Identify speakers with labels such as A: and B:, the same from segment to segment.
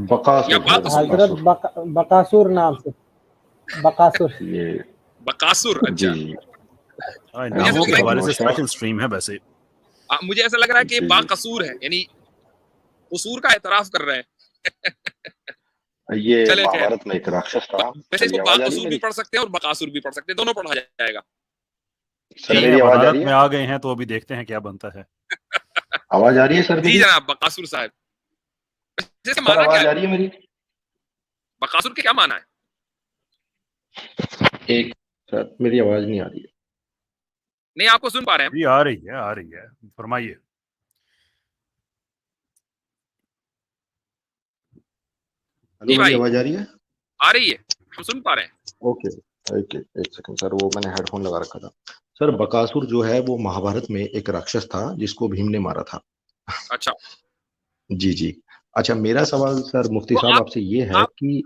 A: या
B: बकासुर
C: हजरत बकासुर नाम से, बकासुर।
B: ये
A: बकासुर। अच्छा,
B: जी
D: नामों के हवाले से स्पेशल स्ट्रीम है वैसे।
A: मुझे ऐसा लग रहा है कि
B: जी, जी।
A: बाकसूर है, यानी कसूर का एतराफ कर रहे हैं।
B: ये
A: चले खैर,
B: महाभारत में एक राक्षस था।
A: वैसे इसको
B: चलिए, आवाज आ रही है
A: बाकसूर भी
B: मेरी?
A: पढ़ सकते हैं और बकासुर भी पढ़ सकते हैं, दोनों पढ़ा जाएगा।
B: सर
D: चलिए,
B: मेरी
D: अब
B: आवाज आ
D: अदालत
B: रही
D: में
B: है?
D: आ गए हैं तो अभी देखते हैं क्या बनता है।
B: आवाज आ रही है सर
A: जी
B: मेरी?
A: जनाब, बकासुर साहब, जैसे
B: सर
A: माना क्या
B: आवाज आ
A: है
B: रही है मेरी?
A: बकासुर के, क्या माना है?
B: एक सर, मेरी आवाज नहीं आ रही है।
A: नहीं, आपको सुन पा रहे हैं।
D: जी आ रही है, फरमाइए।
B: हेलो,
A: जी
B: मेरी
A: भाई,
B: आवाज आ रही है?
A: आ रही है, हम सुन पा रहे हैं।
B: ओके, एक सेकंड सर, वो मैंने हेडफोन लगा रखा था। सर बकासुर जो है वो महाभारत में एक राक्षस था जिसको भीम ने मारा था।
A: अच्छा,
B: जी जी। अच्छा, मेरा सवाल सर मुफ्ती
A: तो
B: साहब आपसे ये है
A: आप
B: कि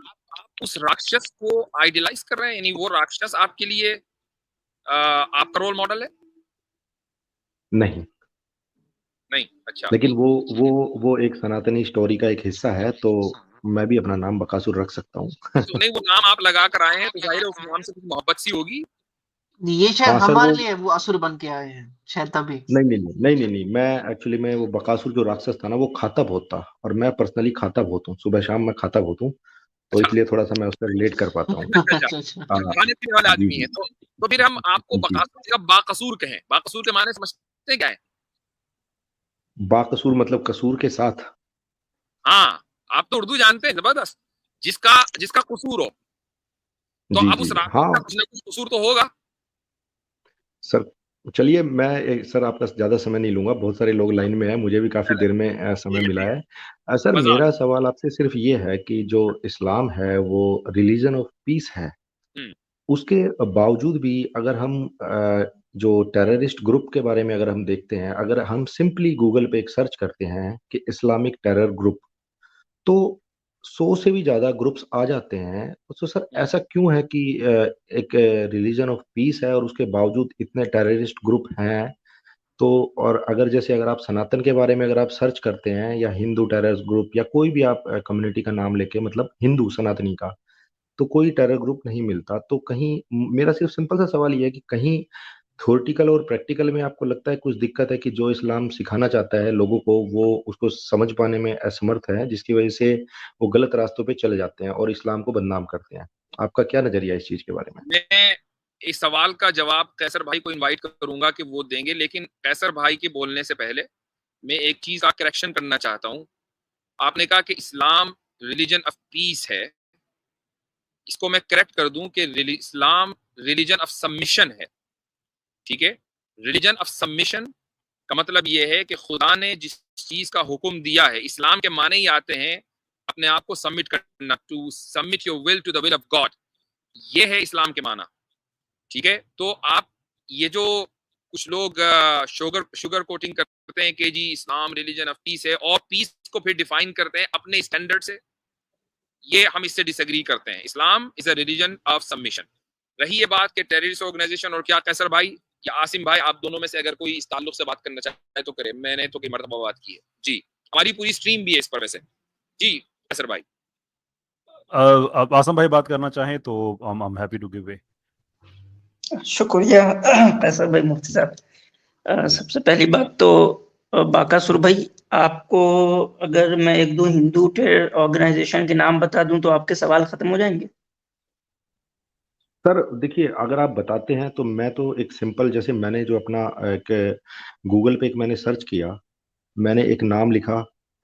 A: उस राक्षस को आइडियलाइज कर रहे हैं, यानी वो राक्षस आपके लिए आपका रोल मॉडल है?
B: नहीं,
A: नहीं। अच्छा,
B: लेकिन वो एक सनातनी स्टोरी का एक हिस्सा है, तो मैं भी अपना नाम बकासुर रख सकता हूँ।
A: तो नहीं, वो नाम आप लगा कर आए हैं तो जाहिर है उस नाम से कुछ मोहब्बत सी होगी।
C: ये शायद
B: हाँ सर,
C: हमारे
B: वो
C: लिए वो असुर बन के आए हैं शायद तभी।
B: नहीं, मैं एक्चुअली मैं वो बकासुर जो राक्षस था ना वो खाता बहुत था, और मैं पर्सनली खाता बहुत हूँ, सुबह शाम मैं खाता बहुत हूँ, तो
A: अच्छा
B: इसलिए थोड़ा सा मैं उससे रिलेट कर पाता हूँ।
A: अच्छा,
C: अच्छा।
A: खाने पीने वाले
B: जी
A: आदमी
B: जी
A: है तो फिर हम आपको
B: जी।
A: बकासुर का बाकसूर कहें, बाकसूर के माने समझते हैं क्या है?
B: बाकसूर मतलब कसूर के साथ।
A: हाँ, आप तो उर्दू जानते हैं, जबरदस्त। जिसका जिसका कसूर हो, तो
B: जी
A: अब
B: जी
A: उस राक्षस
B: हाँ
A: का कुछ ना कुछ कसूर तो होगा।
B: सर। चलिए, सर आपका ज्यादा समय नहीं लूंगा, बहुत सारे लोग लाइन में हैं, मुझे भी काफी देर में समय मिला है। सर
A: मजा आ
B: मेरा सवाल आपसे सिर्फ ये है कि जो इस्लाम है वो रिलीजन ऑफ पीस है,
A: हम्म,
B: उसके बावजूद भी अगर हम जो टेररिस्ट ग्रुप के बारे में अगर हम देखते हैं, अगर हम सिंपली गूगल पे एक सर्च करते हैं कि इस्लामिक टेरर ग्रुप, तो 100 से भी ज्यादा ग्रुप्स आ जाते हैं। तो सर ऐसा क्यों है कि एक रिलीजन ऑफ पीस है और उसके बावजूद इतने टेररिस्ट ग्रुप हैं? तो और अगर आप सनातन के बारे में अगर आप सर्च करते हैं, या हिंदू टेरर ग्रुप, या कोई भी आप कम्युनिटी का नाम लेके, मतलब हिंदू सनातनी का, तो कोई टेरर ग्रुप नहीं मिलता। तो कहीं मेरा सिर्फ सिंपल सा सवाल ये है कि कहीं थ्योरेटिकल और प्रैक्टिकल में आपको लगता है कुछ दिक्कत है कि जो इस्लाम सिखाना चाहता है लोगों को, वो उसको समझ पाने में असमर्थ है, जिसकी वजह से वो गलत रास्तों पे चले जाते हैं और इस्लाम को बदनाम करते हैं? आपका क्या नजरिया है इस चीज के बारे में?
A: मैं इस सवाल का जवाब कैसर भाई को इनवाइट करूंगा कि वो देंगे, लेकिन कैसर भाई के बोलने से पहले मैं एक चीज का करेक्शन करना चाहता हूं। आपने कहा कि इस्लाम रिलीजन ऑफ पीस है, इसको मैं करेक्ट कर दूं कि इस्लाम रिलीजन ऑफ सबमिशन है। ठीक है, रिलीजन ऑफ सबमिशन का मतलब यह है कि खुदा ने जिस चीज का हुक्म दिया है, इस्लाम के माने ही आते हैं अपने आप को सबमिट करना, to submit your will to the will of God, ये है इस्लाम के माना। ठीक है, तो आप ये जो कुछ लोग शुगर कोटिंग करते हैं कि जी इस्लाम रिलीजन ऑफ पीस है, और पीस को फिर डिफाइन करते हैं अपने स्टैंडर्ड से, ये हम इससे डिसएग्री करते हैं। Islam is a religion of submission. रही ये बात कि टेररिस्ट ऑर्गेनाइजेशन और क्या, कैसर भाई या आसिम भाई, आप दोनों में से अगर कोई इस ताल्लुक से बात करना चाहे तो करे, मैंने तो कई मरतबा बात की है जी, हमारी पूरी स्ट्रीम भी है इस पर वैसे। जी कैसर भाई।
D: अब आसम भाई बात करना चाहें तो I am happy to give way.
E: शुक्रिया फैसल भाई, मुफ्ती साहब। सबसे पहली बात तो बाकासुर भाई, आपको अगर मैं एक दो हिंदू टेरर ऑर्गेनाइजेशन के नाम बता दूं तो आपके सवाल खत्म हो जाएंगे।
B: सर देखिए, अगर आप बताते हैं तो मैं तो एक सिंपल, जैसे मैंने जो अपना एक गूगल पे एक मैंने सर्च किया, मैंने एक नाम लिखा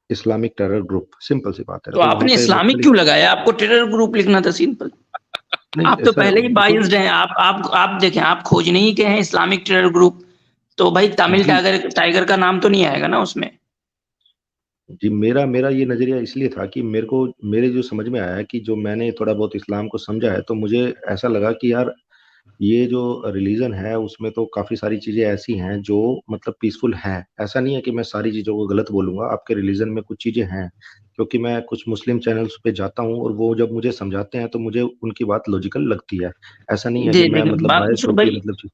B: इस्लामिक टेरर ग्रुप, सिंपल सी बात है,
E: तो
B: तो वहां
E: आपने
B: पे
E: इस्लामिक क्यों लगाया? आपको टेरर ग्रुप लिखना था सिंपल। आप
B: नहीं
E: तो
B: सर,
E: पहले ही
B: देखिए
E: बाइज्ड हैं। आप देखें, आप खोजने ही के हैं इस्लामिक टेरर ग्रुप, तो भाई तमिल
B: जी
E: टाइगर का नाम तो नहीं आएगा ना उसमें।
B: जी, मेरा मेरा ये नजरिया इसलिए था कि मेरे जो समझ में आया है कि जो मैंने थोड़ा बहुत इस्लाम को समझा है, तो मुझे ऐसा लगा कि यार ये जो रिलीजन है उसमें तो काफी सारी चीजें ऐसी हैं जो मतलब पीसफुल हैं। ऐसा नहीं है कि मैं सारी चीजों को गलत बोलूंगा, आपके रिलीजन में कुछ चीजें हैं, क्योंकि मैं कुछ मुस्लिम चैनल्स पे जाता हूँ और वो जब मुझे समझाते हैं तो मुझे उनकी बात लॉजिकल लगती है। ऐसा नहीं है
E: जी
B: कि मैं
E: लेकिन
B: मतलब बायस
E: बाकासुर
B: होके
E: भाई,
B: मतलब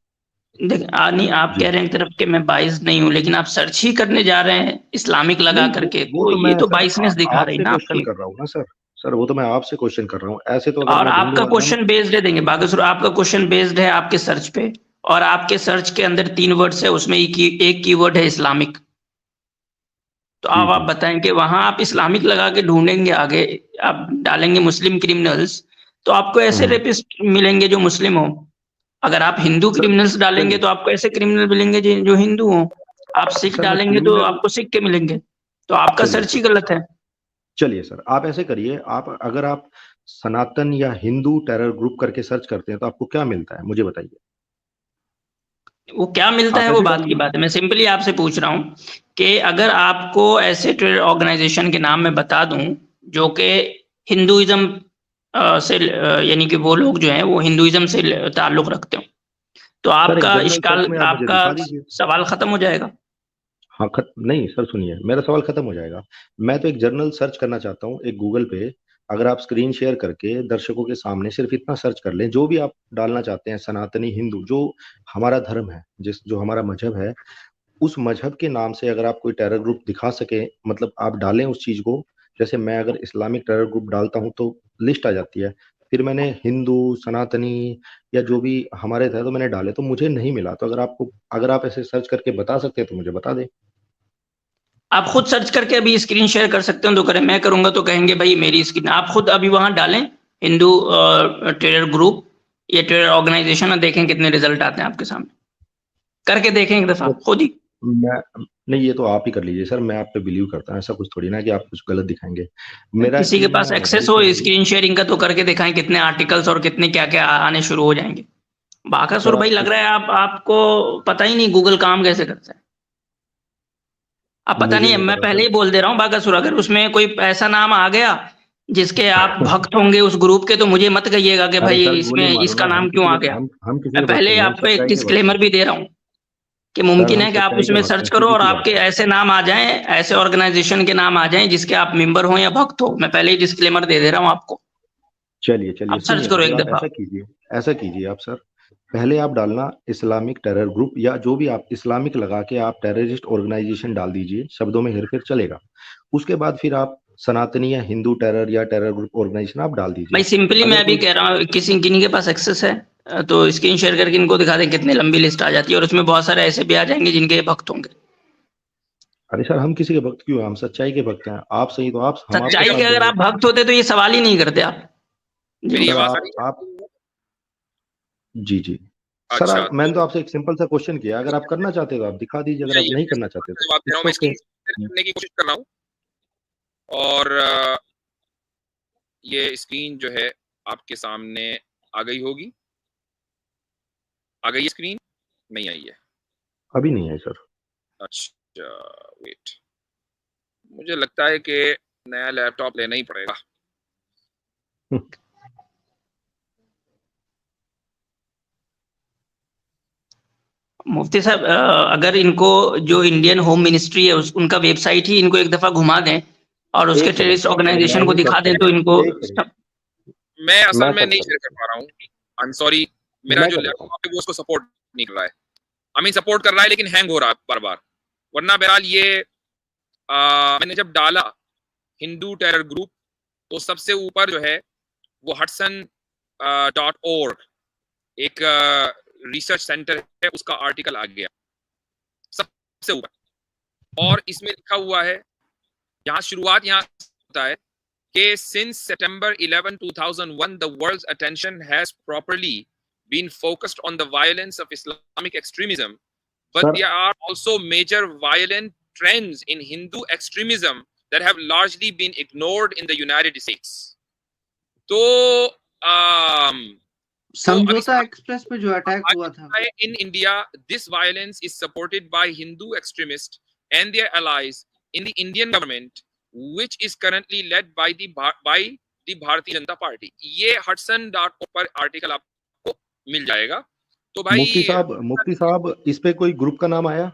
E: देख नहीं, आप
B: जी
E: कह रहे हैं एक तरफ कि मैं बाइस नहीं हूँ, लेकिन आप सर्च ही करने जा रहे हैं इस्लामिक लगा
B: नहीं,
E: करके,
B: वो
E: तो
B: तो
E: ये
B: मैं
E: तो
B: सर
E: बाइसनेस दिखा रही
B: आपसे
E: ना
B: क्वेश्चन
E: आपकी।
B: कर रहा हूँ ना सर। सर वो तो मैं आपसे क्वेश्चन कर रहा हूँ, ऐसे तो अगर
E: और
B: मैं
E: आपका
B: ढूंढूंगा ना।
E: क्वेश्चन बेस्ड है, देंगे बागेश्वर, आपका क्वेश्चन बेस्ड है आपके सर्च पे, और आपके सर्च के अंदर 3 वर्ड्स है, उसमें एक कीवर्ड है इस्लामिक। तो
B: जी
E: अब आप
B: जी
E: बताएं कि वहां आप इस्लामिक लगा के ढूंढेंगे, आगे आप डालेंगे मुस्लिम क्रिमिनल्स, तो आपको ऐसे
B: हम्म,
E: रेपिस्ट मिलेंगे जो मुस्लिम हो। अगर आप हिंदू
B: सर
E: क्रिमिनल्स डालेंगे
B: चलिए।
E: तो आपको ऐसे क्रिमिनल मिलेंगे जो हिंदू हो। आप सिख
B: सर मैं
E: डालेंगे तो
B: क्रिमिनल,
E: आपको सिख के मिलेंगे। तो आपका
B: चलिए
E: सर्च ही
B: सर,
E: गलत है।
B: चलिए सर आप ऐसे करिए, आप अगर आप सनातन या हिंदू टेरर ग्रुप करके सर्च करते हैं तो आपको क्या मिलता है मुझे बताइए।
E: वो क्या मिलता
B: आप
E: है वो
B: ऐसे
E: बात की
B: डालिए।
E: बात है, मैं सिंपली आपसे पूछ रहा हूँ कि अगर आपको ऐसे टेरर ऑर्गेनाइजेशन के नाम मैं बता दूं जो कि हिंदुइज्म से यानी कि वो लोग जो हैं वो हिंदुइज्म से ताल्लुक रखते हो, तो
B: सर एक
E: आपका
B: जनरल सर्च
E: इश्काल,
B: में आप मुझे
E: आपका
B: दिखा दीजिए।
E: सवाल खत्म हो जाएगा।
B: हाँ नहीं सर सुनिए, मेरा सवाल खत्म हो जाएगा। मैं तो एक जर्नल सर्च करना चाहता हूँ एक गूगल पे। अगर आप स्क्रीन शेयर करके दर्शकों के सामने सिर्फ इतना सर्च कर लें, जो भी आप डालना चाहते हैं, सनातनी हिंदू, जो हमारा धर्म है, जो हमारा मजहब है, उस मजहब के नाम से अगर आप कोई टेरर ग्रुप दिखा सके, मतलब आप डालें उस चीज को। जैसे मैं अगर इस्लामिक टेरर ग्रुप डालता हूँ तो लिस्ट आ जाती है, फिर मैंने हिंदू, सनातनी या जो भी हमारे थे तो मैंने डाले तो मुझे नहीं मिला। तो अगर आप ऐसे सर्च करके बता सकते हैं तो मुझे बता दें।
E: आप खुद सर्च करके अभी स्क्रीन शेयर कर सकते हो तो करें, मैं करूंगा तो कहेंगे भाई मेरी स्क्रीन, आप खुद अभी वहां डालें हिंदू टेरर ग्रुप या टेरर ऑर्गेनाइजेशन, और देखें कितने रिजल्ट आते हैं आपके सामने, करके देखें एक दफा
B: सर
E: खुद ही।
B: मैं नहीं, ये तो आप ही कर लीजिए सर, मैं आप पे बिलीव करता हूँ, ऐसा कुछ थोड़ी ना कि आप कुछ गलत दिखाएंगे। मेरा
E: किसी के
B: एक्चुअली
E: पास
B: मैं
E: एक्सेस
B: मोबाइल
E: हो
B: से नहीं।
E: स्क्रीन शेयरिंग का तो करके दिखाएं कितने आर्टिकल्स और कितने क्या क्या आने शुरू हो जाएंगे।
B: सर
E: बाकासुर भाई
B: आप
E: लग रहा है आपको पता ही नहीं गूगल काम कैसे करता है। अब पता
B: मुझे
E: नहीं है,
B: नहीं
E: मैं
B: पता
E: पहले
B: सर।
E: ही बोल दे रहा हूँ बाकासुर, अगर उसमें कोई ऐसा नाम आ गया जिसके आप भक्त होंगे उस ग्रुप के, तो मुझे मत कहिएगा कि
B: अरे
E: भाई
B: सर गोली
E: इसमें
B: मारो
E: इसका
B: ना,
E: नाम क्यों आ गया।
B: हम किसी
E: मैं
B: के भक्त
E: पहले ही
B: नहीं है, हम
E: आपको एक
B: सच्चाई के भक्त
E: डिस्क्लेमर
B: हैं।
E: भी दे रहा हूँ कि
B: सर
E: मुमकिन
B: हम
E: है कि आप
B: सच्चाई के
E: उसमें
B: भक्त
E: सर्च
B: हैं,
E: करो
B: सीधी
E: और
B: सी
E: आपके
B: बात है।
E: ऐसे नाम आ जाएं, ऐसे ऑर्गेनाइजेशन के नाम आ जाएं जिसके आप मेंबर हो या भक्त हो। मैं पहले ही डिस्क्लेमर दे दे रहा हूँ आपको।
B: चलिए चलिए
E: आप सर्च
B: सुनिए, तो
E: करो
B: फिर
E: एक
B: आप
E: दफा।
B: ऐसा कीजिए आप सर। पहले आप डालना इस्लामिक टेरर ग्रुप, या जो भी आप इस्लामिक लगा के आप टेररिस्ट ऑर्गेनाइजेशन डाल दीजिए, शब्दों में हेरफेर चलेगा। उसके बाद फिर आप सनातनी या हिंदू टेरर या टेरर ग्रुप ऑर्गेनाइजेशन आप डाल
E: भाई
B: दीजिए।
E: सिंपली मैं
B: अगर
E: अभी
B: कोई,
E: कह रहा हूँ, किन्हीं के पास एक्सेस है तो स्क्रीन शेयर करके इनको दिखा दें, कितनी लंबी लिस्ट आ जाती है, और उसमें बहुत सारे ऐसे भी आ जाएंगे जिनके भक्त होंगे।
B: अरे सर हम किसी के भक्त क्यों हैं? हम सच्चाई के भक्त हैं। आप सही तो आप, हम आपके
E: सच्चाई
A: मेरी
E: के
B: साथ
E: अगर
B: देंगे।
E: आप भक्त होते तो ये सवाल ही नहीं करते आप। जी।
A: मेरी
B: सर
A: आवाज आ रही
B: आप
A: है?
B: जी जी। सर
A: अच्छा,
B: मैंने
A: तो
B: तो आपसे एक सिंपल सा क्वेश्चन किया, अगर आप करना चाहते हो तो आप दिखा दीजिए, अगर आप
A: चाहिए
B: नहीं
A: मैं
B: करना
A: सिंपल
B: चाहते
A: सा
B: तो
A: जवाब दे रहा हूँ,
B: इट्स
A: मैं
B: ओके।
A: स्क्रीन शेयर करने की कोशिश कर रहा हूँ। और ये स्क्रीन जो है आपके सामने आ गई होगी। आ गई है स्क्रीन? नहीं आई है?
B: अभी नहीं है सर।
A: अच्छा, वेट, मुझे लगता है कि नया लैपटॉप लेना ही पड़ेगा।
E: मुफ्ती साहब, अगर इनको जो इंडियन होम मिनिस्ट्री है उनका वेबसाइट ही इनको एक दफा घुमा दें और उसके
B: एक सेकंड,
E: टेररिस्ट
B: मैं
E: ऑर्गेनाइजेशन को
B: ही
E: दिखा
B: सर्च
E: दें
B: कर
E: तो
B: रहा
E: इनको
B: हूँ, एक सेकंड।
A: मैं असल
B: मैं
A: में
B: सर्च
A: नहीं
B: कर
A: शेयर
B: रहा
A: कर पा रहा हूँ। आई एम सॉरी,
B: हूँ,
A: मेरा
B: मैं
A: जो
B: कर देता हूँ।
A: लैपटॉप है वो उसको सपोर्ट नहीं कर रहा है। आई मीन सपोर्ट कर रहा है लेकिन हैंग हो रहा है बार बार। वरना बहरहाल ये मैंने जब डाला हिंदू टेरर ग्रुप तो सबसे ऊपर जो है वो hudson.org एक रिसर्च सेंटर है, उसका आर्टिकल आ गया सबसे ऊपर। और इसमें लिखा हुआ है, यहाँ शुरुआत यहाँ होता है कि since September 11, 2001 the world's attention has properly been focused on the violence of Islamic extremism, but
B: sir
A: there are also major violent trends in Hindu extremism that have largely been ignored in the United States. तो
C: समझौता express पे जो attack हुआ था,
A: in India this violence is supported by Hindu extremists and their allies in the Indian government which is currently led by the Bharatiya Janata Party. ये hudson.org पर article आपको मिल जाएगा। तो भाई
B: मुफ्ती साहब इस पे कोई ग्रुप का नाम आया?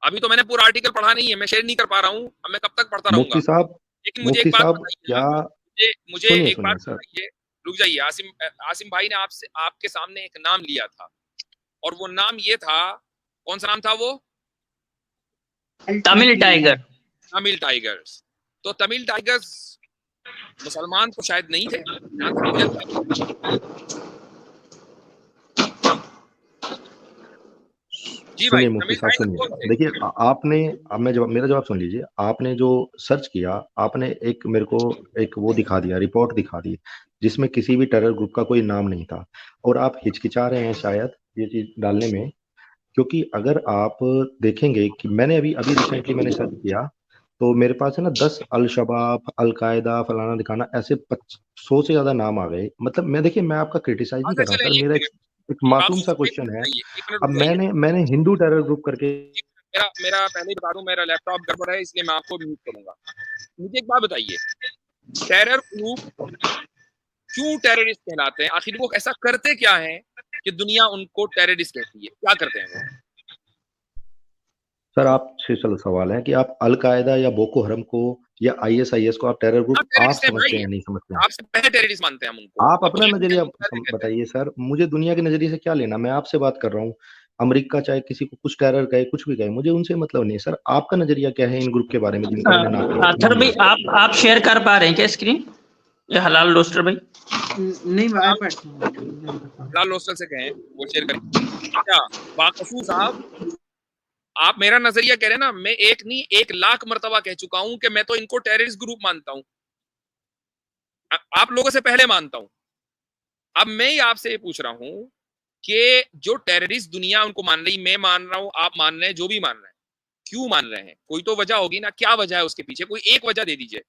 A: अभी तो मैंने पूरा आर्टिकल पढ़ा नहीं है, मैं शेयर नहीं कर पा रहा हूँ। अब मैं कब तक पढ़ता रहूंगा? लेकिन मुझे एक
B: मुफ्ती
A: बात
B: साहब
A: बताइए
B: क्या,
A: आप, मुझे
B: सुनिए
A: एक बात
B: सुनिए सर।
A: बताइए, रुक जाइए। आसिम भाई ने आपसे आपके सामने एक नाम लिया था और वो नाम ये था, कौन सा नाम था वो?
E: तमिल टाइगर।
A: तमिल टाइगर्स। तो तमिल टाइगर्स मुसलमान तो शायद नहीं थे, जहां तक मुझे जी भाई,
B: सुनिए मुफ्ती
A: तमिल
B: साहब
A: टाइगर्स
B: सुनिए,
A: कौन थे?
B: देखिए आपने, अब मैं जवाब, मेरा जवाब सुन लीजिए। आपने जो सर्च किया, आपने एक मेरे को एक वो दिखा दिया, रिपोर्ट दिखा दी, जिसमें किसी भी टेरर ग्रुप का कोई नाम नहीं था, और आप हिचकिचा रहे हैं शायद ये चीज डालने में। क्योंकि अगर आप देखेंगे कि मैंने अभी अभी रिसेंटली मैंने सर्च किया, तो मेरे पास है ना 10 अल शबाब, अल कायदा, फलाना दिखाना, ऐसे 100 से ज्यादा नाम आ गए। मतलब मैं, देखिए मैं आपका क्रिटिसाइज नहीं
A: अच्छा
B: कर रहा हूँ
A: चलें,
B: सर, मेरा एक
A: आप
B: मासूम सा क्वेश्चन है।
A: एक मिनट
B: अब
A: रुक जाइए।
B: मैंने हिंदू टेरर ग्रुप करके,
A: मेरा मेरा पहले ही बता दूं, मेरा लैपटॉप गड़बड़ है, इसलिए मैं आपको म्यूट करूंगा। मुझे एक बात बताइए, टेरर ग्रुप क्यों टेररिस्ट कहलाते हैं? आखिर वो ऐसा करते क्या है कि दुनिया उनको टेररिस्ट कहती है? क्या करते हैं वो?
B: सर आपसे चलो सवाल है कि आप अल कायदा या बोको हरम को या आईएसआईएस को आप टेरर ग्रुप आप
A: टेररिस्ट है
B: समझते
A: भाई,
B: हैं, नहीं समझते हैं?
A: आपसे पहले टेररिस्ट मानते हैं हम उनको।
B: आप अपना
A: अब
B: नजरिया
A: कहते हैं।
B: बताइए सर, मुझे दुनिया के नजरिए से क्या लेना, मैं आपसे बात कर रहा हूँ। अमेरिका चाहे किसी को कुछ टेरर कहे, कुछ भी कहे, मुझे उनसे मतलब नहीं। सर आपका नजरिया क्या है इन ग्रुप के बारे में जिनका मैंने
E: अथर
B: नाम
E: भाई,
B: लिया?
E: आप शेयर कर पा रहे हैं क्या स्क्रीन? ये हलाल रोस्टर भाई।
C: नहीं, मैं iPad से हूँ।
A: लाल रोस्टर से कहें वो शेयर करें। क्या बाकसूर साहब, आप मेरा नजरिया कह रहे हैं ना, मैं एक नहीं 1 लाख मर्तबा कह चुका हूं कि मैं तो इनको टेररिस्ट ग्रुप मानता हूं, आप लोगों से पहले मानता हूं। अब मैं ही आपसे ये पूछ रहा हूं कि जो टेररिस्ट दुनिया उनको मान रही, मैं मान रहा हूं, आप मान रहे हैं, जो भी मान रहे हैं, क्यों मान रहे हैं? कोई तो वजह होगी ना, क्या वजह है उसके पीछे? कोई एक वजह दे दीजिए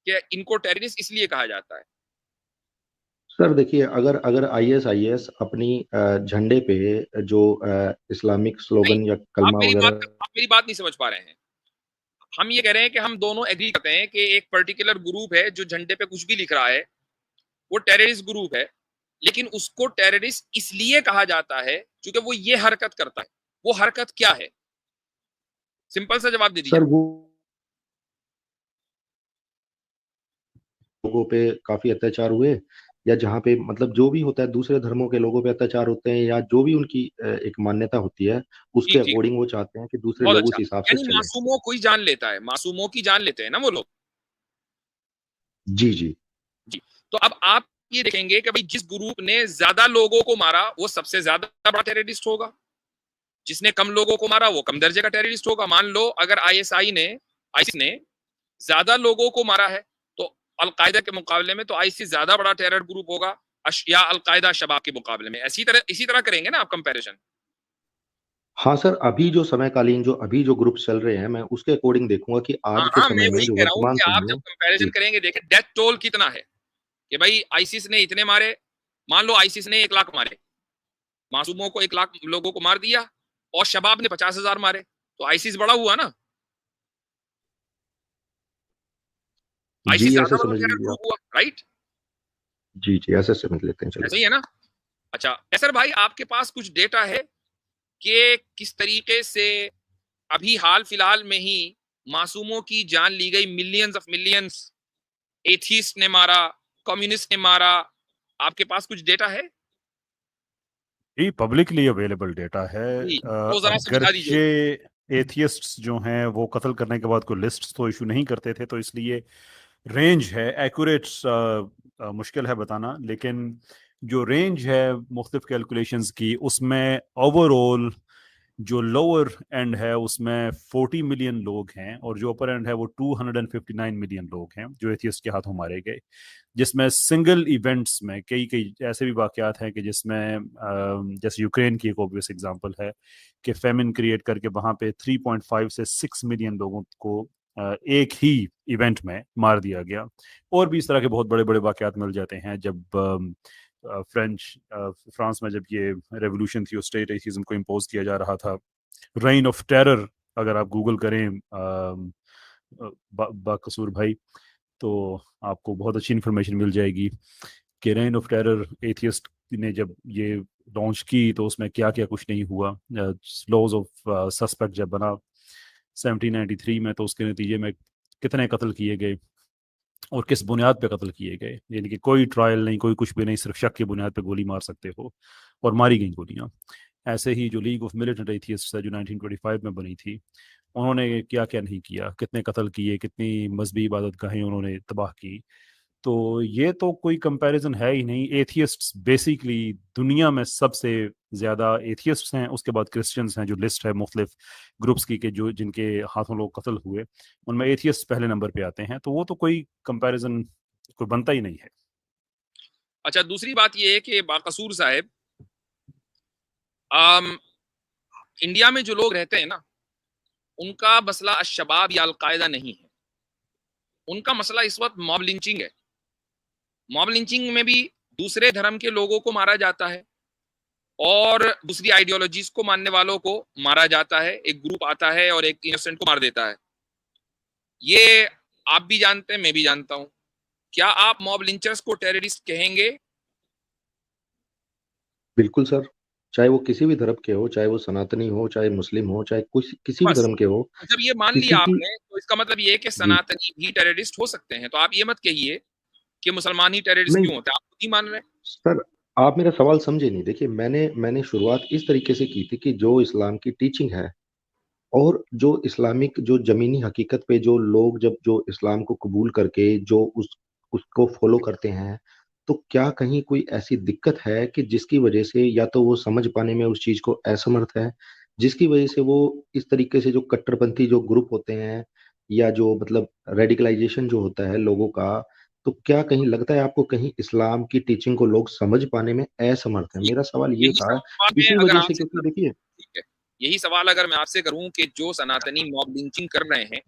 A: कि इनको टेररिस्ट इसलिए कहा जाता है।
B: सर देखिए, अगर अगर आईएसआईएस अपनी झंडे पे जो इस्लामिक
A: नहीं,
B: स्लोगन या कलमा वगैरह,
A: आप मेरी बात नहीं समझ पा रहे हैं। हम ये कह रहे हैं कि हम दोनों एग्री करते हैं कि एक पर्टिकुलर ग्रुप है जो झंडे पे कुछ भी लिख रहा है, वो टेररिस्ट ग्रुप है, लेकिन उसको टेररिस्ट इसलिए कहा जाता है क्योंकि वो ये हरकत करता है। वो हरकत क्या है? सिंपल सा जवाब दे दीजिए।
B: सर वो लोगों पे काफी अत्याचार हुए, या जहाँ पे मतलब जो भी होता है दूसरे धर्मों के लोगों पे अत्याचार होते हैं, या जो भी उनकी एक मान्यता होती है, उसके
A: ठीक ठीक,
B: अकॉर्डिंग वो चाहते हैं कि दूसरे
A: बहुत
B: लोग
A: अच्छा।
B: उस हिसाब से
A: यानी
B: चले।
A: मासूमों को ही जान लेता है, मासूमों की जान लेते हैं ना वो लोग।
B: जी जी।
A: जी, तो अब आप ये देखेंगे कि भाई जिस ग्रुप ने ज्यादा लोगों को मारा वो सबसे ज्यादा बड़ा टेररिस्ट होगा, जिसने कम लोगों को मारा वो कम दर्जे का टेररिस्ट होगा। मान लो अगर आईसिस ने ज्यादा लोगों को मारा है, तो अलकायदा के मुकाबले में तो आईसिस ज्यादा बड़ा टेरर ग्रुप होगा या अलकायदा शबाब के मुकाबले में। इसी तरह करेंगे ना आप कंपैरिजन।
B: हाँ सर, अभी जो समयकालीन, जो अभी जो ग्रुप चल रहे हैं, मैं उसके अकॉर्डिंग देखूंगा कि
A: हाँ
B: आज के
A: हाँ, मैं
B: समय में
A: वही
B: जो
A: कह रहा हूँ
B: वर्तमान
A: कि आप
B: समय
A: जब
B: में।
A: कंपैरिजन
B: जी
A: करेंगे, देखें डेथ टोल कितना है कि भाई आईसिस ने इतने मारे। मान लो आईसिस ने 1 लाख मारे, मासूमों को 1 लाख लोगों को मार दिया, और शबाब ने 50,000 मारे, तो आईसिस बड़ा हुआ ना,
B: जी,
A: आईसिस ज्यादा
B: ऐसे
A: बड़ा
B: समझ
A: टेरर
B: लीजिए आप।
A: ग्रुप हुआ, राइट?
B: जी जी, ऐसे समझ लेते हैं,
A: ऐसा
B: चलो।
A: ही है ना? अच्छा कैसर भाई, आपके पास कुछ डेटा है कि किस तरीके से अभी हाल फिलहाल में ही मासूमों की जान ली गई? मिलियंस ऑफ मिलियंस एथीस्ट ने मारा, कम्युनिस्ट ने मारा। आपके पास कुछ डेटा है?
D: ये पब्लिकली अवेलेबल डेटा है।
A: जी, तो जरा समझा दीजिए।
D: अगरचे एथियस्ट्स जो हैं वो कत्ल करने के बाद कोई लिस्ट तो इशू नहीं करते थे, तो इसलिए रेंज है एक्यूरेट मुश्किल है बताना, लेकिन जो रेंज है मुख्तलिफ कैलकुलेशंस की, उसमें ओवरऑल जो लोअर एंड है उसमें 40 मिलियन लोग हैं, और जो अपर एंड है वो 259 मिलियन लोग हैं जो एथियस्ट के हाथों मारे गए। जिसमें सिंगल इवेंट्स में कई कई ऐसे भी वाकयात हैं कि जिसमें जैसे यूक्रेन की एक ऑब्वियस एग्जांपल है कि फेमिन क्रिएट करके वहाँ पे 3.5 से 6 मिलियन लोगों को एक ही इवेंट में मार दिया गया। और भी इस तरह के बहुत बड़े बड़े वाकयात मिल जाते हैं। जब फ्रांस में जब ये रेवोल्यूशन थी, स्टेट एथिज्म को इम्पोज किया जा रहा था, रेन ऑफ टेरर अगर आप गूगल करें बाकसूर भाई, तो आपको बहुत अच्छी इन्फॉर्मेशन मिल जाएगी कि रेन ऑफ टेरर एथियस्ट ने जब ये लॉन्च की तो उसमें क्या क्या कुछ नहीं हुआ। लॉज ऑफ सस्पेक्ट जब बना 1793 में, तो उसके नतीजे में कितने कत्ल किए गए और किस बुनियाद पे कत्ल किए गए। यानी कि कोई ट्रायल नहीं, कोई कुछ भी नहीं, सिर्फ शक की बुनियाद पे गोली मार सकते हो, और मारी गई गोलियां। ऐसे ही जो लीग ऑफ मिलिटेंट एथियस्ट्स है जो 1925 में बनी थी, उन्होंने क्या क्या नहीं किया, कितने कत्ल किए, कितनी मजहबी इबादत गाहें उन्होंने तबाह की। तो ये तो कोई कंपैरिजन है ही नहीं। एथियस्ट्स बेसिकली दुनिया में सबसे ज़्यादा एथियस्ट्स हैं, उसके बाद क्रिश्चियंस हैं, जो लिस्ट है मुख्तलिफ ग्रुप्स की, के जो जिनके हाथों लोग कत्ल हुए, उनमें एथियस्ट पहले नंबर पे आते हैं। तो वो तो कोई कंपैरिजन कोई बनता ही नहीं है।
A: अच्छा, दूसरी बात ये है कि बाकसूर साहब, इंडिया में जो लोग रहते हैं ना, उनका मसला अशबाब या अलकायदा नहीं है, उनका मसला इस वक्त मॉब लिंचिंग है। मॉब लिंचिंग में भी दूसरे धर्म के लोगों को मारा जाता है और दूसरी आइडियोलॉजीज को मानने वालों को मारा जाता है। एक ग्रुप आता है और एक इनोसेंट को मार देता है। ये आप भी जानते हैं, मैं भी जानता हूं। क्या आप मॉब लिंचर्स को टेररिस्ट कहेंगे?
B: बिल्कुल सर, चाहे वो किसी भी धर्म के हो, चाहे वो सनातनी हो, चाहे मुस्लिम हो, चाहे कुछ किसी भी
A: बस,
B: धर्म के हो,
A: जब ये मान
B: किसी
A: लिया
B: की।
A: आपने, तो इसका मतलब ये है कि
B: जी
A: सनातनी भी टेररिस्ट हो सकते हैं। तो आप ये मत कहिए कि मुसलमान ही टेररिस्ट
B: नहीं
A: क्यों होते हैं। आप खुद ही मान रहे हैं।
B: सर, आप मेरा सवाल समझे नहीं। देखिए, मैंने शुरुआत इस तरीके से की थी कि जो इस्लाम की टीचिंग है और जो इस्लामिक जो जमीनी हकीकत पे जो लोग जब जो इस्लाम को कबूल करके जो उसको फॉलो करते हैं, तो क्या कहीं कोई ऐसी दिक्कत है कि जिसकी वजह से या तो वो समझ पाने में उस चीज को असमर्थ है, जिसकी वजह से वो इस तरीके से जो कट्टरपंथी जो ग्रुप होते हैं या जो मतलब रेडिकलाइजेशन जो होता है लोगों का, तो क्या कहीं लगता है आपको कहीं इस्लाम की टीचिंग को लोग समझ पाने में असमर्थ है? मेरा सवाल ये
A: यही
B: था
A: सवाल मैं
B: इसी
A: अगर
B: वजह से,
A: आपसे
B: क्योंकि
A: करूं,
B: देखिए।
A: ठीक है, यही सवाल अगर मैं आपसे करूं कि जो सनातनी मॉब लिंचिंग कर रहे हैं,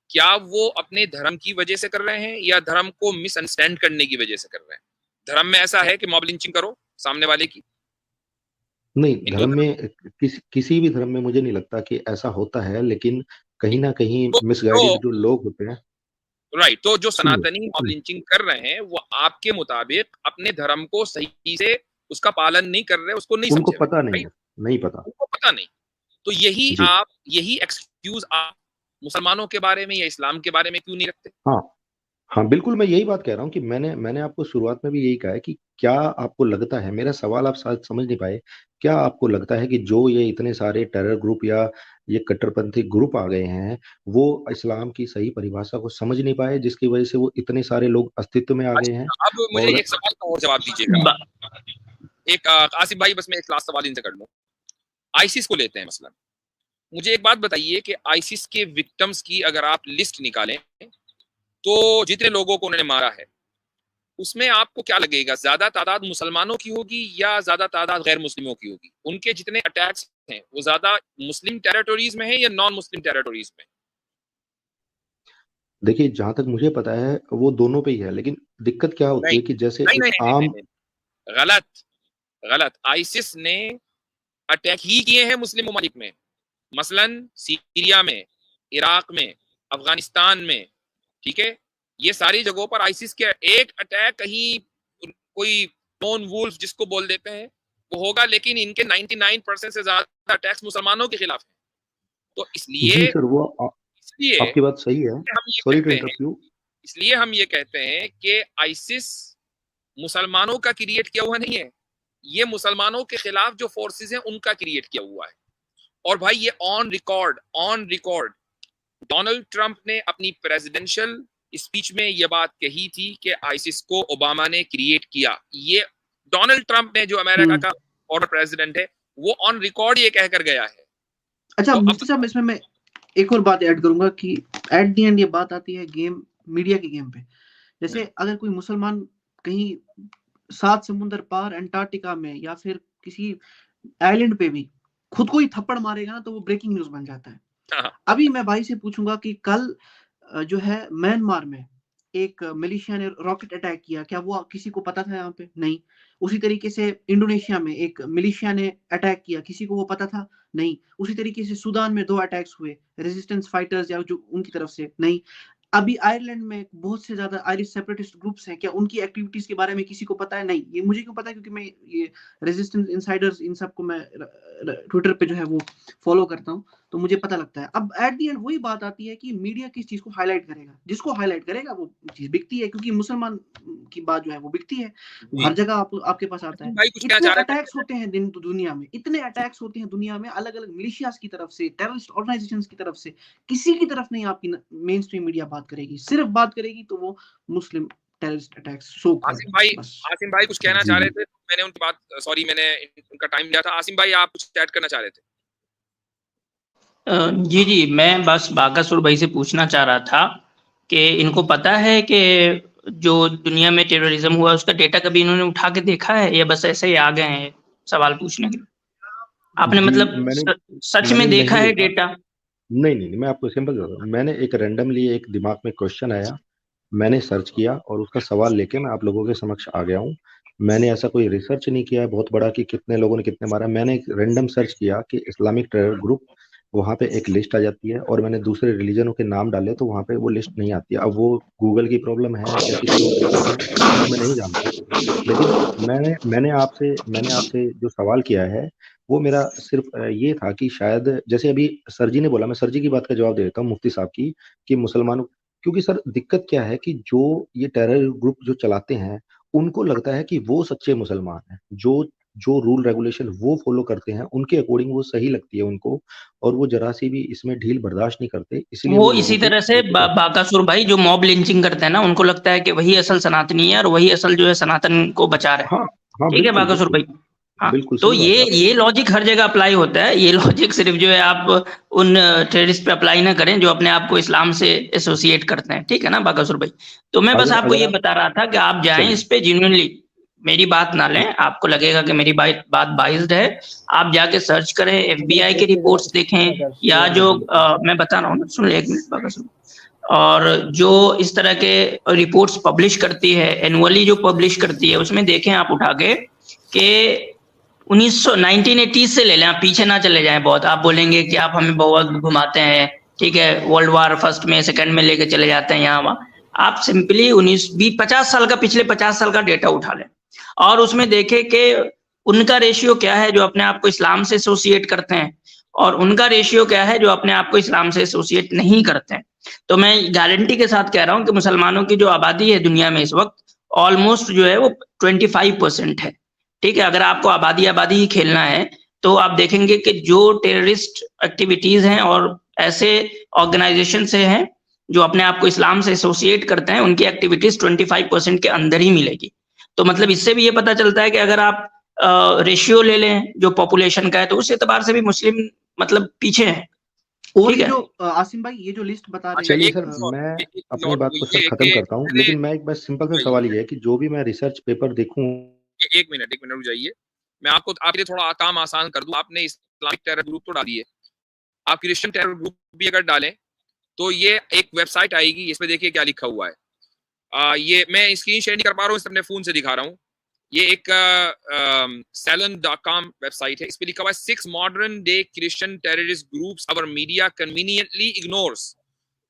A: क्या वो अपने धर्म की वजह से कर रहे हैं या धर्म को मिसअंडरस्टैंड करने की वजह से कर रहे हैं? धर्म में ऐसा है कि मॉब लिंचिंग करो सामने वाले की?
B: नहीं,
A: हिंदू
B: धर्म
A: धर्म,
B: में किसी भी धर्म में मुझे नहीं लगता कि ऐसा होता है, लेकिन कहीं ना कहीं
A: तो
B: मिसगाइडेड जो लोग होते हैं।
A: राइट, तो जो
B: सुनिए
A: सनातनी मॉब
B: सुनिए,
A: लिंचिंग कर रहे हैं वो आपके मुताबिक अपने धर्म को सही से उसका पालन नहीं कर रहे, उसको नहीं
B: उनको
A: समझे।
B: पता नहीं
A: राइट,
B: है, नहीं पता।
A: उनको पता नहीं। तो
B: जी
A: यही एक्सक्यूज आप मुसलमानों के बारे में या इस्लाम के बारे में क्यों नहीं रखते?
B: हाँ, हाँ बिल्कुल, मैं यही बात कह रहा हूँ कि मैंने आपको शुरुआत में भी यही कहा है कि क्या आपको लगता है, मेरा सवाल आप शायद समझ नहीं पाए, क्या आपको लगता है कि जो ये इतने सारे टेरर ग्रुप या ये कट्टरपंथी ग्रुप आ गए हैं, वो इस्लाम की सही परिभाषा को समझ नहीं पाए, जिसकी वजह से वो इतने सारे लोग अस्तित्व में आ गए हैं?
A: अच्छा, अब मुझे
B: और
A: एक सवाल का और जवाब दीजिएगा। एक आसिफ भाई, बस मैं एक लास्ट सवाल इनसे कर लूं। आईसिस को लेते हैं मसलन। मुझे एक बात बताइए कि आईसिस के विक्टिम्स की अगर आप लिस्ट निकालें तो जितने लोगों को उन्होंने मारा है उसमें आपको क्या लगेगा, ज्यादा तादाद मुसलमानों की होगी या ज्यादा तादाद गैर मुस्लिमों की होगी? उनके जितने अटैक्स हैं वो ज्यादा मुस्लिम टेरिटोरीज में है या नॉन मुस्लिम टेरिटोरीज में?
B: देखिए, जहां तक मुझे पता है वो दोनों पे ही है, लेकिन दिक्कत क्या होती
A: नहीं
B: है कि जैसे
A: नहीं
B: एक
A: नहीं नहीं, नहीं,
B: आम।
A: नहीं। गलत, गलत। आईसिस ने अटैक ही किए हैं मुस्लिम ममालिक में, मसलन सीरिया में, इराक में, अफगानिस्तान में। ठीक है, ये सारी जगहों पर आईसिस के एक अटैक कहीं कोई लॉन वुल्फ जिसको बोल देते हैं वो होगा, लेकिन इनके 99% से ज्यादा अटैक्स मुसलमानों के खिलाफ हैं। तो
B: जी सर, वो
A: इसलिए
B: आपकी बात सही है।
A: हम ये
B: सॉरी टू
A: कहते हैं
B: इंटरप्ट यू।
A: इसलिए हम ये कहते हैं कि आईसिस मुसलमानों का क्रिएट किया हुआ नहीं है, ये मुसलमानों के खिलाफ जो फोर्सेस हैं उनका क्रिएट किया हुआ है। और भाई ये ऑन रिकॉर्ड डोनाल्ड ट्रंप ने अपनी प्रेसिडेंशियल स्पीच में ये बात कही थी कि आईसिस को ओबामा ने क्रिएट किया। ये डोनाल्ड ट्रंप ने, जो अमेरिका का फॉर्मर प्रेसिडेंट है, वो ऑन रिकॉर्ड ये कहकर गया है।
C: अच्छा
A: तो
C: मुफ्ती साहब, इसमें मैं एक और बात ऐड करूंगा कि एट द एंड ये बात आती है गेम, मीडिया के गेम पे। जैसे अगर कोई मुसलमान कहीं 7 समुंदर पार अंटार्कटिका में या फिर किसी आइलैंड पे भी खुद को ही थप्पड़ मारेगा ना, तो वो ब्रेकिंग न्यूज बन जाता है। अभी मैं भाई से पूछूंगा कि कल जो है म्यांमार में एक मिलिशिया ने रॉकेट अटैक किया, क्या वो किसी को पता था? यहाँ पे नहीं। उसी तरीके से इंडोनेशिया में एक मिलिशिया ने अटैक किया, किसी को वो पता था? नहीं। उसी तरीके से सूडान में 2 अटैक्स हुए रेजिस्टेंस फाइटर्स या जो उनकी तरफ से, नहीं। अभी आयरलैंड में बहुत से ज्यादा आयरिश सेपरेटिस्ट ग्रुप्स हैं, क्या उनकी एक्टिविटीज के बारे में किसी को पता है? नहीं, ये मुझे क्यों पता है, क्योंकि मैं ये रेजिस्टेंस इनसाइडर्स इन सबको मैं ट्विटर पे जो है वो फॉलो करता हूँ, तो मुझे पता लगता है। अब एट दी एंड वही बात आती है कि मीडिया किस चीज को हाईलाइट करेगा, जिसको हाईलाइट करेगा वो चीज बिकती है, क्योंकि मुसलमान की बात जो है वो बिकती है, हर जगह आपके पास आता है। इतने अटैक्स होते हैं दुनिया में, इतने अटैक्स होते हैं दुनिया में, अलग अलग मिलिशियाज की तरफ से, टेररिस्ट ऑर्गेनाइजेशंस की तरफ से, किसी की तरफ नहीं आपकी मेन स्ट्रीम मीडिया बात करेगी, सिर्फ बात करेगी तो वो मुस्लिम टेररिस्ट अटैक्स शो कर।
A: आसिम भाई कुछ कहना चाह रहे थे, मैंने उनकी बात, सॉरी मैंने उनका टाइम लिया था। आसिम भाई आप कुछ ऐड करना चाह रहे थे?
E: जी मैं बस बाकासुर भाई से पूछना चाह रहा था कि इनको पता है कि जो दुनिया में टेररिज्म हुआ उसका डेटा कभी इन्होंने उठा के देखा है या बस ऐसे ही आ गए हैं सवाल पूछने के लिए? आपने मतलब सच में देखा है डेटा?
B: नहीं, मैं आपको सिंपल बता रहा हूँ। मैंने एक रैंडमली एक दिमाग में क्वेश्चन आया, मैंने सर्च किया और उसका सवाल लेके मैं आप लोगों के समक्ष आ गया हूँ। मैंने ऐसा कोई रिसर्च नहीं किया है बहुत बड़ा कि कितने लोगों ने कितने मारा। मैंने एक रैंडम सर्च किया कि इस्लामिक टेरर ग्रुप, वहाँ पे एक लिस्ट आ जाती है, और मैंने दूसरे रिलीजनों के नाम डाले तो वहाँ पे वो लिस्ट नहीं आती है। अब वो गूगल की प्रॉब्लम है या किसी और की प्रॉब्लम है मैं नहीं जानता, लेकिन मैंने आपसे जो सवाल किया है वो मेरा सिर्फ ये था कि शायद जैसे अभी सर जी ने बोला, मैं सर जी की बात का जवाब दे देता हूँ मुफ्ती साहब की, कि मुसलमानों, क्योंकि सर दिक्कत क्या है कि जो ये टेरर ग्रुप जो चलाते हैं उनको लगता है कि वो सच्चे मुसलमान हैं, जो जो रूल रेगुलेशन वो फॉलो करते हैं उनके अकॉर्डिंग वो सही लगती है उनको, और वो जरा सी भी इसमें ढील बर्दाश्त नहीं करते। इसलिए
E: वो इसी तरह से बाकासुर भाई जो मॉब लिंचिंग करते हैं ना, उनको लगता है कि वही असल सनातनी है और वही असल जो है सनातन को बचा रहे हैं।
B: हाँ,
E: ठीक है बाकासुर भाई? हाँ, तो ये लॉजिक हर जगह अप्लाई होता है। ये लॉजिक सिर्फ जो है आप उन टेररिस्ट पे अप्लाई ना करें जो अपने आप को इस्लाम से एसोसिएट करते हैं, ठीक है ना बाकासुर भाई? तो मैं बस आपको ये बता रहा था कि आप जाएं इस पे जेन्युइनली, मेरी बात ना लें, आपको लगेगा कि मेरी बात बाइज्ड है, आप जाके सर्च करें, FBI के रिपोर्ट्स देखें, या जो मैं बता रहा हूँ, सुन एक मिनट बाकासुर, और जो इस तरह के रिपोर्ट्स पब्लिश करती है, एनुअली जो पब्लिश करती है, उसमें देखें आप उठा के कि 1980 से ले लें, आप पीछे ना चले जाएं बहुत। आप बोलेंगे कि आप हमें बहुत घुमाते हैं, ठीक है, वर्ल्ड वार फर्स्ट में सेकंड में लेके चले जाते हैं यहाँ वहाँ। आप सिंपली 50 साल का, पिछले 50 साल का डेटा उठा लें और उसमें देखें कि उनका रेशियो क्या है जो अपने आप को इस्लाम से एसोसिएट करते हैं और उनका रेशियो क्या है जो अपने आप को इस्लाम से एसोसिएट नहीं करते हैं। तो मैं गारंटी के साथ कह रहा हूँ कि मुसलमानों की जो आबादी है दुनिया में इस वक्त ऑलमोस्ट जो है वो 25% है। ठीक है, अगर आपको आबादी ही खेलना है तो आप देखेंगे कि जो टेररिस्ट एक्टिविटीज हैं और ऐसे ऑर्गेनाइजेशन से हैं जो अपने आप को इस्लाम से एसोसिएट करते हैं, उनकी एक्टिविटीज 25% के अंदर ही मिलेगी। तो मतलब इससे भी ये पता चलता है कि अगर आप रेशियो ले लें जो पॉपुलेशन का है तो उस एतबार से भी मुस्लिम मतलब पीछे हैं।
C: और ये जो आसिम भाई ये जो लिस्ट बता रहे हैं,
B: चलिए सर मैं अपनी बात को सर खत्म करता हूँ, लेकिन मैं एक बस सिंपल सा सवाल ये है कि जो भी मैं रिसर्च पेपर देखूं,
A: एक मिनट रुक जाइए, मैं आपको आपके लिए थोड़ा काम आसान कर दूं। आपने इस्लामिक टेरर ग्रुप तो डाल दिए, आप क्रिश्चियन टेरर ग्रुप भी अगर डालें तो ये एक वेबसाइट आएगी, इसमें देखिए क्या लिखा हुआ है। ये मैं स्क्रीन शेयर नहीं कर पा रहा हूँ, अपने फोन से दिखा रहा हूँ। ये एक salon.com वेबसाइट है, इस पे लिखा हुआ है 6 modern day Christian terrorist groups our media conveniently ignores,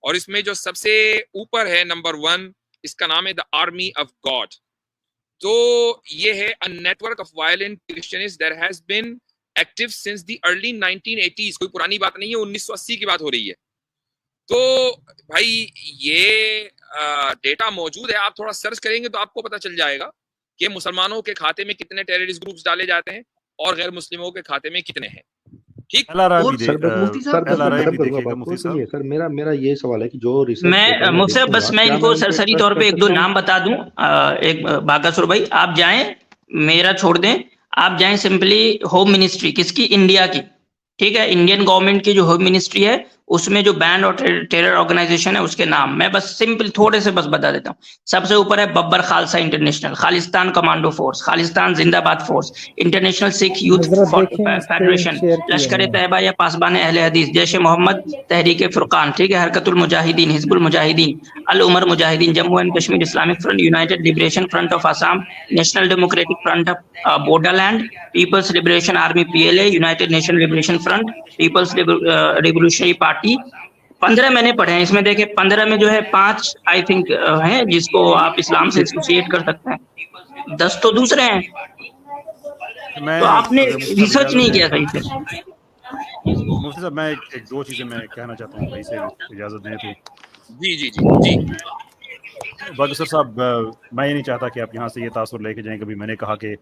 A: और इसमें जो सबसे ऊपर है नंबर 1, इसका नाम है द आर्मी ऑफ गॉड। तो ये है a network of violent Christianist that has been active since the early 1980s। कोई पुरानी बात नहीं है, 1980 की बात हो रही है। तो भाई ये डेटा मौजूद है, आप थोड़ा सर्च करेंगे तो आपको पता चल जाएगा कि मुसलमानों के खाते में कितने टेररिस्ट ग्रुप्स डाले जाते हैं और गैर मुस्लिमों के खाते में कितने हैं। ठीक,
B: सर मेरा ये सवाल है कि जो रिसर्च
E: मैं मुझसे बस मैं इनको सरसरी तौर पे 1-2 नाम बता दूं। एक बाकासुर भाई आप जाएं, मेरा छोड़ दें, आप जाएं सिंपली होम मिनिस्ट्री, किसकी? इंडिया की, ठीक है, इंडियन गवर्नमेंट की जो होम मिनिस्ट्री है उसमें जो बैंड और टेरर ऑर्गेनाइजेशन है उसके नाम मैं बस सिंपल थोड़े से बस बता देता हूँ। सबसे ऊपर है Babbar Khalsa international, Khalistan commando force, Khalistan Zindabad force, international Sikh youth federation, Lashkar Taiba या पासबान अहले हदीस, जैश मोहम्मद, तहरीक फुरकान, ठीक है, Harkatul Mujahideen, Hizbul Mujahideen, Al Umar Mujahideen, Jammu and Kashmir Islamic front, united liberation front of Assam, national democratic front of Bodoland, people's liberation army PLA, united nation liberation front, people's revolutionary party, 15 मैंने पढ़े हैं, इसमें देखे 15 में जो है 5 आई थिंक हैं जिसको आप इस्लाम से एसोसिएट कर सकते हैं, 10 तो दूसरे हैं।
D: मैं
E: तो आपने
D: अगर मुफ्ती साहब
E: रिसर्च नहीं
D: इजाजत
E: किया
D: दें,
E: सही से।
D: मुफ्ती साहब मैं एक दो चीजें मैं कहना चाहता हूँ भाई से, इजाजत दें तो।
A: जी जी जी जी।
D: बागसर साहब, मैं ये नहीं चाहता कि आप यहाँ से ये तासुर लेके जाएं कभी मैंने कहा कि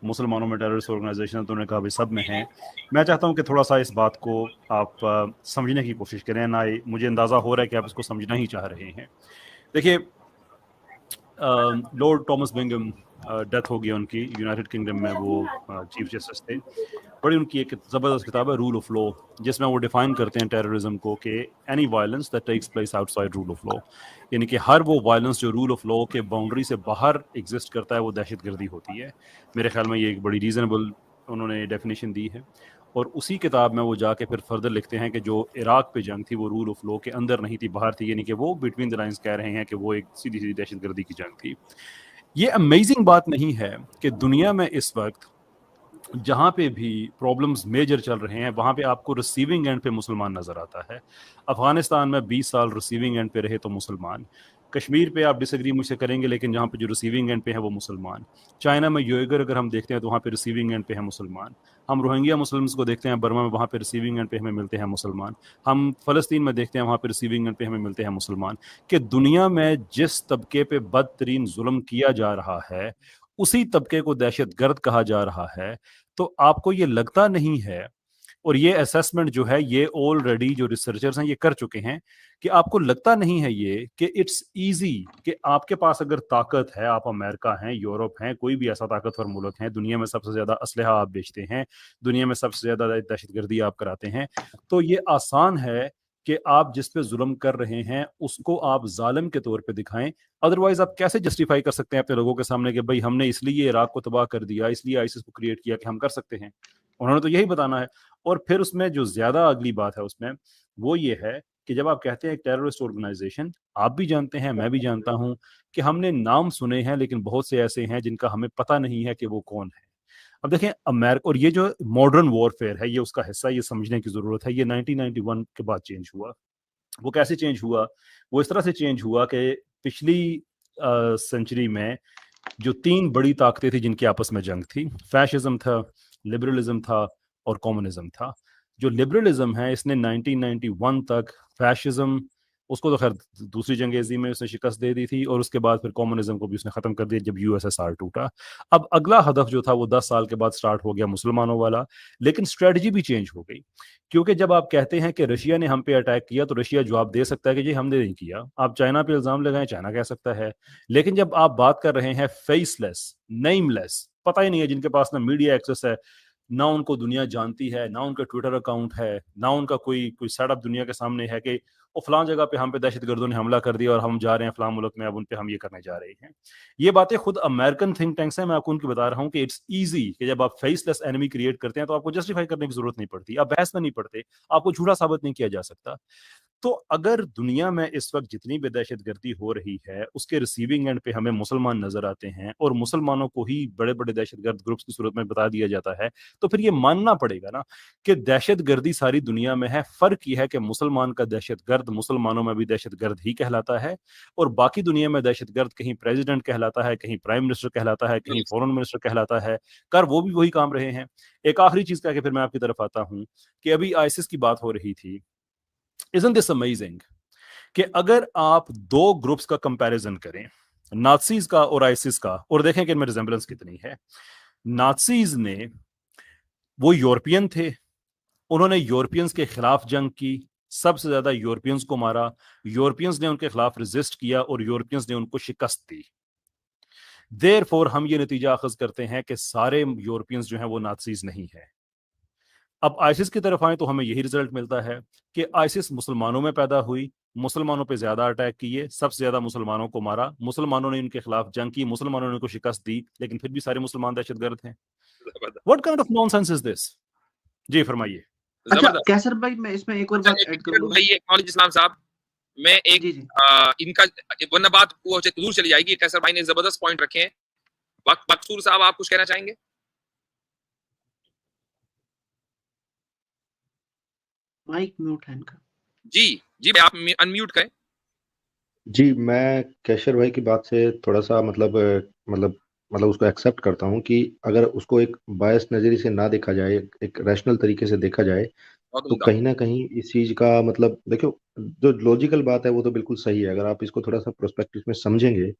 D: मुसलमानों में टेररिस्ट ऑर्गेनाइजेशन, तो उन्होंने कहा भाई सब में हैं। मैं चाहता हूँ कि थोड़ा सा इस बात को आप समझने की कोशिश करें ना। मुझे अंदाज़ा हो रहा है कि आप इसको समझना ही चाह रहे हैं। देखिए, लॉर्ड टॉमस बिंगम डेथ हो गई उनकी, यूनाइटेड किंगडम में वो चीफ जस्टिस थे। बड़ी उनकी एक ज़बरदस्त किताब है रूल ऑफ लॉ, जिसमें वो डिफाइन करते हैं टेररिज्म को कि any violence that takes place outside rule of law, यानी कि हर वो वायलेंस जो रूल ऑफ लॉ के बाउंड्री से बाहर एग्जिस्ट करता है वो दहशतगर्दी होती है। मेरे ख्याल में ये एक बड़ी रीज़नेबल उन्होंने डेफिनेशन दी है। और उसी किताब में वो जाके फिर फर्दर लिखते हैं कि जो इराक पे जंग थी वो रूल ऑफ लॉ के अंदर नहीं थी, बाहर थी, यानी कि वो बिटवीन द लाइंस कह रहे हैं कि वो एक सीधी सीधी दहशतगर्दी की जंग थी। ये अमेजिंग बात नहीं है कि दुनिया में इस वक्त जहाँ पे भी प्रॉब्लम्स मेजर चल रहे हैं वहाँ पे आपको रिसीविंग एंड पे मुसलमान नज़र आता है। अफगानिस्तान में 20 साल रिसीविंग एंड पे रहे तो मुसलमान। कश्मीर पे आप डिसएग्री मुझसे करेंगे, लेकिन जहाँ पे जो रिसीविंग एंड पे है वो मुसलमान। चाइना में योइगर अगर हम देखते हैं तो वहाँ पे रिसीविंग एंड पे है मुसलमान। हम रोहिंग्या मुस्लिम्स को देखते हैं बर्मा में, वहाँ पे रिसीविंग एंड पे हमें मिलते हैं मुसलमान। हम फ़लस्तीन में देखते हैं वहाँ पे रिसीविंग एंड पे हमें मिलते हैं मुसलमान। कि दुनिया में जिस तबके पे बदतरीन जुल्म किया जा रहा है उसी तबके को दहशतगर्द कहा जा रहा है। तो आपको ये लगता नहीं है, और ये असेसमेंट जो है ये ऑलरेडी जो रिसर्चर्स हैं ये कर चुके हैं, कि आपको लगता नहीं है ये कि इट्स इजी कि आपके पास अगर ताकत है, आप अमेरिका हैं, यूरोप हैं, कोई भी ऐसा ताकतवर मुल्क है, दुनिया में सबसे ज्यादा असलहा आप बेचते हैं, दुनिया में सबसे ज्यादा दहशतगर्दी आप कराते हैं, तो ये आसान है कि आप जिस पे जुल्म कर रहे हैं उसको आप जालिम के तौर पे दिखाएं। अदरवाइज आप कैसे जस्टिफाई कर सकते हैं अपने लोगों के सामने कि भाई हमने इसलिए इराक को तबाह कर दिया, इसलिए आईसिस को क्रिएट किया कि हम कर सकते हैं। उन्होंने तो यही बताना है। और फिर उसमें जो ज्यादा अगली बात है उसमें वो ये है कि जब आप कहते हैं टेररिस्ट ऑर्गेनाइजेशन, आप भी जानते हैं, मैं भी जानता हूं कि हमने नाम सुने हैं लेकिन बहुत से ऐसे हैं जिनका हमें पता नहीं है कि वो कौन है। अब देखें अमेरिका, और ये जो मॉडर्न वॉरफेयर है ये उसका हिस्सा, ये समझने की जरूरत है। ये 1991 के बाद चेंज हुआ। वो कैसे चेंज हुआ? वो इस तरह से चेंज हुआ कि पिछली सेंचुरी में जो 3 बड़ी ताकतें थी जिनकी आपस में जंग थी, फैशिज्म था, लिबरलिज्म था और कम्युनिज्म था। जो लिबरलिज्म है इसने 1991 तक, फैशिज्म उसको तो खैर दूसरी जंग अज़ीम में उसने शिकस्त दे दी थी, और उसके बाद फिर कम्युनिज्म को भी उसने खत्म कर दिया जब यूएसएसआर टूटा। अब अगला हदफ जो था वो 10 साल के बाद स्टार्ट हो गया मुसलमानों वाला, लेकिन स्ट्रेटजी भी चेंज हो गई। क्योंकि जब आप कहते हैं कि रशिया ने हम पे अटैक किया तो रशिया जवाब दे सकता है कि जी हमने नहीं किया। आप चाइना पे इल्जाम लगाएं, चाइना कह सकता है। लेकिन जब आप बात कर रहे हैं फेसलेस, नेमलेस, पता ही नहीं है, जिनके पास ना मीडिया एक्सेस है, ना उनको दुनिया जानती है, ना उनका ट्विटर अकाउंट है, ना उनका कोई कोई सेटअप दुनिया के सामने है कि वो फलां जगह पे हम पे दहशतगर्दों ने हमला कर दिया और हम जा रहे हैं फलां मुल्क में, अब उन पे हम ये करने जा रहे हैं। ये बातें खुद अमेरिकन थिंक टैंक्स हैं, मैं आपको उनकी बता रहा हूँ कि इट्स ईजी कि जब आप फेसलेस एनिमी क्रिएट करते हैं तो आपको जस्टिफाई करने की जरूरत नहीं पड़ती, आप बहस में नहीं पड़ते, आपको झूठा साबित नहीं किया जा सकता। तो अगर दुनिया में इस वक्त जितनी भी दहशतगर्दी हो रही है उसके रिसीविंग एंड पे हमें मुसलमान नजर आते हैं और मुसलमानों को ही बड़े बड़े दहशतगर्द ग्रुप्स की सूरत में बता दिया जाता है, तो फिर ये मानना पड़ेगा ना कि दहशतगर्दी सारी दुनिया में है। फर्क यह है कि मुसलमान का दहशतगर्द मुसलमानों में भी दहशतगर्द ही कहलाता है, और बाकी दुनिया में दहशतगर्द कहीं प्रेसिडेंट कहलाता है, कहीं प्राइम मिनिस्टर कहलाता है, कहीं फॉरेन मिनिस्टर कहलाता है। कर वो भी वही काम रहे हैं। एक आखिरी चीज कह के फिर मैं आपकी तरफ आता हूं कि अभी आईसिस की बात हो रही थी। Isn't this amazing कि अगर आप 2 ग्रुप्स का कंपैरिजन करें, नाज़ीज का और आईसिस का, और देखें कि इनमें रिजेंबलेंस कितनी है। नाज़ीज ने, वो यूरोपियन थे, उन्होंने यूरोपियंस के खिलाफ जंग की, सबसे ज्यादा यूरोपियंस को मारा, यूरोपियंस ने उनके खिलाफ रेजिस्ट किया और यूरोपियंस ने उनको शिकस्त दी। देयरफॉर हम ये नतीजा अखज करते हैं कि सारे यूरोपियंस जो हैं वो नाज़ीज नहीं है। अब आईसिस की तरफ आए तो हमें यही रिजल्ट मिलता है कि आईसिस मुसलमानों में पैदा हुई, मुसलमानों पे ज्यादा अटैक किए, सबसे ज्यादा मुसलमानों को मारा, मुसलमानों ने उनके खिलाफ जंग की, मुसलमानों ने उनको शिकस्त दी, लेकिन फिर भी सारे मुसलमान दहशतगर्द हैं। What kind of nonsense is this? जी फरमाइए।
C: अच्छा कैसर भाई, मैं इसमें एक और बात ऐड करूंगा
A: भाई। एक्नॉलेज इस्लाम साहब, मैं एक
C: जी जी
A: इनका वरना बात वो दूर चली जाएगी। कैसर भाई ने जबरदस्त पॉइंट रखे हैं। मकसूर साहब आप कुछ कहना चाहेंगे?
C: माइक म्यूट है इनका।
A: जी जी भाई, आप अनम्यूट करें।
B: जी, मैं कैशर भाई की बात से थोड़ा सा मतलब उसको एक्सेप्ट करता हूँ कि अगर उसको एक बायस नज़रिए से ना देखा जाए, एक रैशनल तरीके से देखा जाए,
A: बहुत
B: तो
A: उम्दा।
B: कहीं ना कहीं इस चीज का मतलब देखो, जो लॉजिकल बात है वो तो बिल्कुल सही है। अगर आप इसको थोड़ा सा प्रोस्पेक्टिव में समझेंगे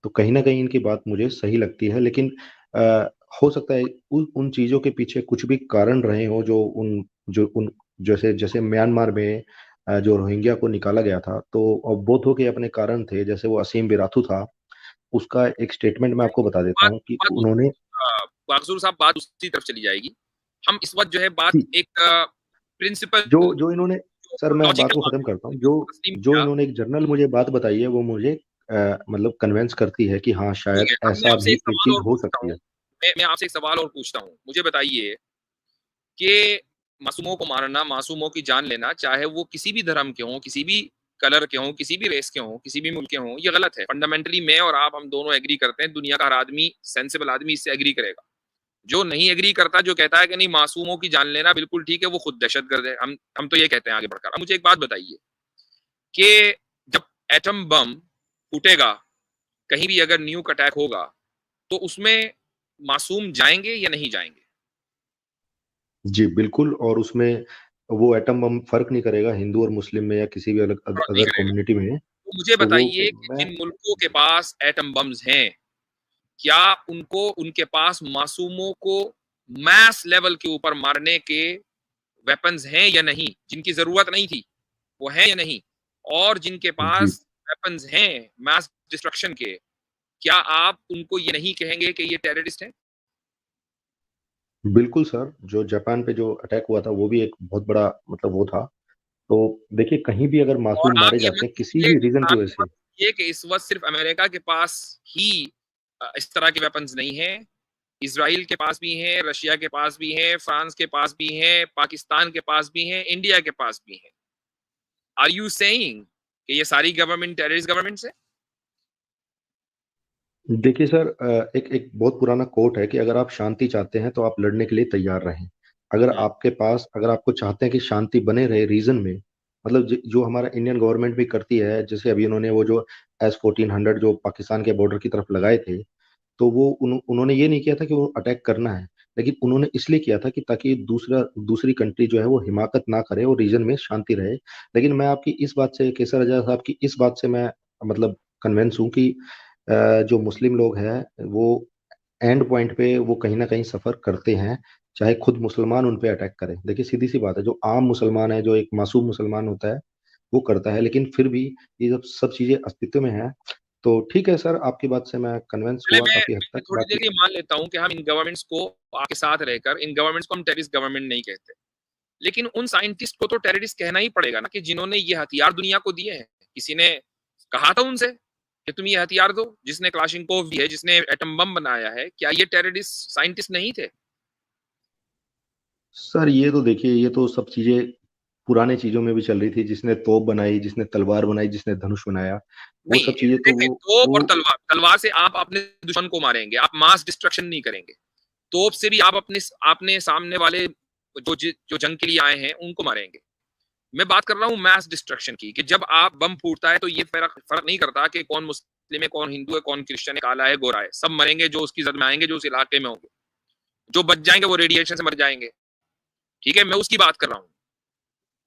B: तो कहीं ना कहीं इनकी बात मुझे सही लगती है, लेकिन आ, हो सकता है उन चीजों के पीछे कुछ भी कारण रहे हो, जो उन जैसे जैसे म्यांमार में जो रोहिंग्या को निकाला गया था, तो बौद्धों के अपने कारण थे। जैसे वो असीम बिराथू था, उसका एक स्टेटमेंट मैं आपको बता देता
A: बात
B: हूँ कि
A: बात
B: उन्होंने
A: बागसूर साहब, बात उसी तरफ चली जाएगी। हम इस वक्त जो है बात
B: जी,
A: एक प्रिंसिपल,
B: जो जो इन्होंने सर, मैं बात
A: लॉजिकल
B: को
A: बात
B: खत्म
A: है,
B: करता हूँ।
A: तस्लीम
B: जो
A: किया।
B: इन्होंने एक जर्नल मुझे बात बताई है वो मुझे मतलब कन्वेंस करती है कि हाँ,
A: ठीक
B: शायद
A: है, अब मैं
B: ऐसा
A: आपसे
B: भी
A: एक
B: एक
A: सवाल
B: चीज
A: और
B: हो
A: पूछता
B: सकती
A: हूँ।
B: है।
A: मैं आपसे एक सवाल और पूछता हूँ, मुझे बताइए कि मासूमों को मारना, मासूमों की जान लेना, चाहे वो किसी भी धर्म के हों, किसी भी कलर के हों, किसी भी रेस के हों, किसी भी मुल्क के हों, ये गलत है। फंडामेंटली मैं और आप, हम दोनों एग्री करते हैं, दुनिया का हर आदमी, सेंसिबल आदमी इससे एग्री करेगा। जो नहीं एग्री करता, जो कहता है कि नहीं मासूमों की जान लेना बिल्कुल ठीक है, वो खुद दहशतगर्द है। हम तो ये कहते हैं आगे बढ़कर। अब मुझे एक बात बताइए कि जब एटम बम फूटेगा, कहीं भी अगर न्यूक अटैक होगा, तो उसमें मासूम जाएंगे या नहीं जाएंगे?
B: जी बिल्कुल। और उसमें वो एटम बम फर्क नहीं करेगा हिंदू और मुस्लिम में या किसी भी अलग
A: फर्क नहीं
B: अदर
A: करेगा।
B: कम्युनिटी में।
A: तो मुझे
B: तो वो
A: बताइए कि
B: मैं
A: जिन मुल्कों के पास एटम बम्स हैं, क्या उनको, उनके पास मासूमों को मैस लेवल के ऊपर मारने के वेपन्स हैं या नहीं? जिनकी जरूरत नहीं थी, वो हैं या नहीं? और जिनके
B: जी
A: पास वेपन्स हैं मैस डिस्ट्रक्शन के, क्या आप उनको ये नहीं कहेंगे कि ये टेररिस्ट हैं?
B: बिल्कुल सर, जो जापान पे जो अटैक हुआ था वो भी एक बहुत बड़ा मतलब वो था। तो देखिए, कहीं भी अगर
A: और
B: मासूम
A: आप
B: मारे
A: ये
B: जाते
A: मत
B: हैं किसी
A: कीजिए,
B: भी रीजन की
A: आप
B: वजह
A: ये
B: से।
A: मत कीजिए कि इस वक्त सिर्फ अमेरिका के पास ही इस तरह के वेपन्स नहीं है। इजराइल के पास भी हैं, रशिया के पास भी हैं, फ्रांस के पास भी हैं, पाकिस्तान के पास भी हैं, इंडिया के पास भी हैं। आर यू सेइंग कि ये सारी गवर्नमेंट टेररिस्ट गवर्नमेंट्स है?
B: देखिए सर, एक एक बहुत पुराना कोट है कि अगर आप शांति चाहते हैं तो आप लड़ने के लिए तैयार रहें। अगर आपको चाहते हैं कि शांति बने रहे रीजन में, मतलब जो हमारा इंडियन गवर्नमेंट भी करती है, जैसे अभी उन्होंने वो जो S-1400 जो पाकिस्तान के बॉर्डर की तरफ लगाए थे, तो वो उन्होंने ये नहीं किया था कि वो अटैक करना है, लेकिन उन्होंने इसलिए किया था कि ताकि दूसरी कंट्री जो है वो हिमाकत ना करे और रीजन में शांति रहे। लेकिन मैं आपकी इस बात से, केसर रजा साहब की इस बात से मैं मतलब कन्विंस हूँ कि जो मुस्लिम लोग हैं वो एंड पॉइंट पे वो कहीं ना कहीं सफर करते हैं, चाहे खुद मुसलमान उन पे अटैक करें। देखिए, सीधी सी बात है, जो आम मुसलमान है, जो एक मासूम मुसलमान होता है, वो करता है। लेकिन फिर भी ये जब सब चीजें अस्तित्व में है, तो ठीक है सर, आपकी बात से मैं कन्विंस
A: पहले
B: हुआ काफी हद
A: मैं
B: तक।
A: थोड़ी देर
B: बाकी
A: ये मान लेता हूं कि हम इन गवर्नमेंट्स को आपके साथ रहकर, इन गवर्नमेंट्स को हम टेररिस्ट गवर्नमेंट नहीं कहते, लेकिन उन साइंटिस्ट को तो टेररिस्ट कहना ही पड़ेगा ना, कि जिन्होंने ये हथियार दुनिया को दिए हैं। किसी ने कहा था उनसे कि तुम ये हथियार दो? जिसने क्लाशिनकोव दी है, जिसने एटम बम बनाया है, क्या ये टेररिस्ट साइंटिस्ट नहीं थे?
B: सर, ये तो देखिए, ये तो सब चीजें पुराने चीजों में भी चल रही थी। जिसने तोप बनाई, जिसने तलवार बनाई, जिसने धनुष बनाया, वो
A: नहीं,
B: सब चीजें तो
A: देखिए,
B: वो
A: तोप
B: वो
A: और तलवार, तलवार से आप अपने दुश्मन को मारेंगे, आप मास डिस्ट्रक्शन नहीं करेंगे। तोप से भी आप अपने सामने वाले जो जंग के लिए आए हैं उनको मारेंगे। मैं बात कर रहा हूँ मैस डिस्ट्रक्शन की, कि जब आप बम फूटता है तो ये फर्क फर्क नहीं करता कि कौन मुस्लिम है, कौन हिंदू है, कौन क्रिश्चियन है, काला है, गोरा है, सब मरेंगे जो उसकी जद में आएंगे, जो उस इलाके में होंगे। जो बच जाएंगे वो रेडिएशन से मर जाएंगे। ठीक है, मैं उसकी बात कर रहा हूँ।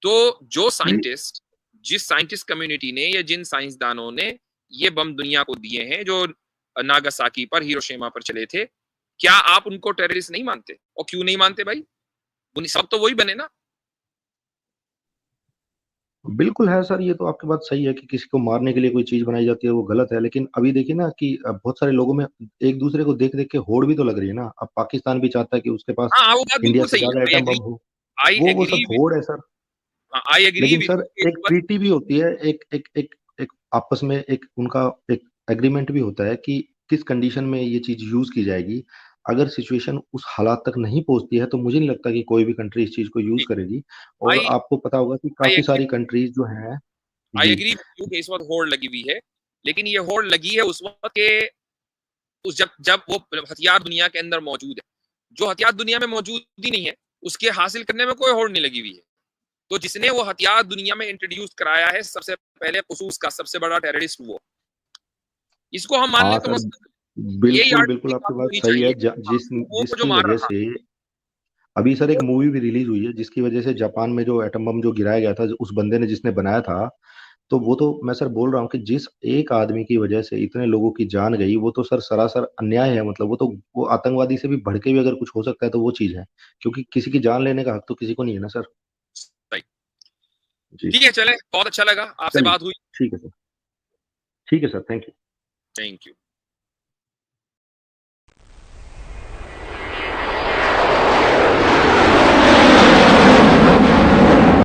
A: तो जो
B: नहीं,
A: साइंटिस्ट, जिस साइंटिस्ट कम्युनिटी ने या जिन साइंसदानों ने ये बम दुनिया को दिए हैं, जो नागासाकी पर, हिरोशिमा पर चले थे, क्या आप उनको टेररिस्ट नहीं मानते? और क्यों नहीं मानते भाई? सब तो वही बने ना।
B: बिल्कुल है सर, ये तो आपकी बात सही है कि किसी को मारने के लिए कोई चीज बनाई जाती है वो गलत है। लेकिन अभी देखिए ना कि बहुत सारे लोगों में एक दूसरे को देख देख के होड़ भी तो लग रही है ना। अब पाकिस्तान भी चाहता है कि उसके पास
A: हाँ, वो बात
B: इंडिया
A: बिल्कुल
B: से
A: सही
B: ज्यादा
A: है।
B: एटम बम हो।
A: आई
B: वो
A: एग्री
B: सब
A: विद
B: होड़ है सर।
A: आई एग्री
B: लेकिन
A: विद
B: सर,
A: यू।
B: एक ट्रीटी भी होती है, एक आपस में एक उनका एक एग्रीमेंट भी होता है कि किस कंडीशन में ये चीज यूज की जाएगी। अगर सिचुएशन उस हालात तक नहीं पहुंचती है तो मुझे नहीं लगता कि कोई भी कंट्री इस चीज को यूज करेगी। और
A: आई
B: आपको पता होगा कि
A: आई
B: काफी
A: एग्री
B: सारी कंट्रीज जो हैं।
A: आई
B: जी
A: एग्री विद यू कि इस वक्त होड़ लगी हुई है। लेकिन ये होड़ लगी है उस वक्त के, उस जब जब वो हथियार दुनिया के अंदर मौजूद है। जो हथियार दुनिया में मौजूद ही नहीं है, उसके हासिल करने में कोई होड़ नहीं लगी हुई है। तो जिसने वो हथियार दुनिया में इंट्रोड्यूस कराया है सबसे पहले खसूस का सबसे बड़ा टेररिस्ट वो, इसको हम मान
B: हाँ
A: लें तो
B: सर, बिल्कुल बिल्कुल आपकी बात सही है।
A: वो जो
B: जिसकी
A: मार
B: वजह
A: रहा
B: से अभी सर एक मूवी भी रिलीज हुई है जिसकी वजह से जापान में जो एटम बम जो गिराया गया था, उस बंदे ने जिसने बनाया था, तो वो तो मैं सर बोल रहा हूँ कि जिस एक आदमी की वजह से इतने लोगों की जान गई, वो तो सर सरासर अन्याय है। मतलब वो आतंकवादी से भी बढ़ के भी अगर कुछ हो सकता है तो वो चीज है, क्योंकि किसी की जान लेने का हक तो किसी को नहीं है ना सर।
A: सही।
B: जी
A: ठीक है, चले, बहुत अच्छा लगा आपसे
B: चलिए,
A: बात हुई।
B: ठीक है सर, ठीक है sir, thank you.
A: Thank you.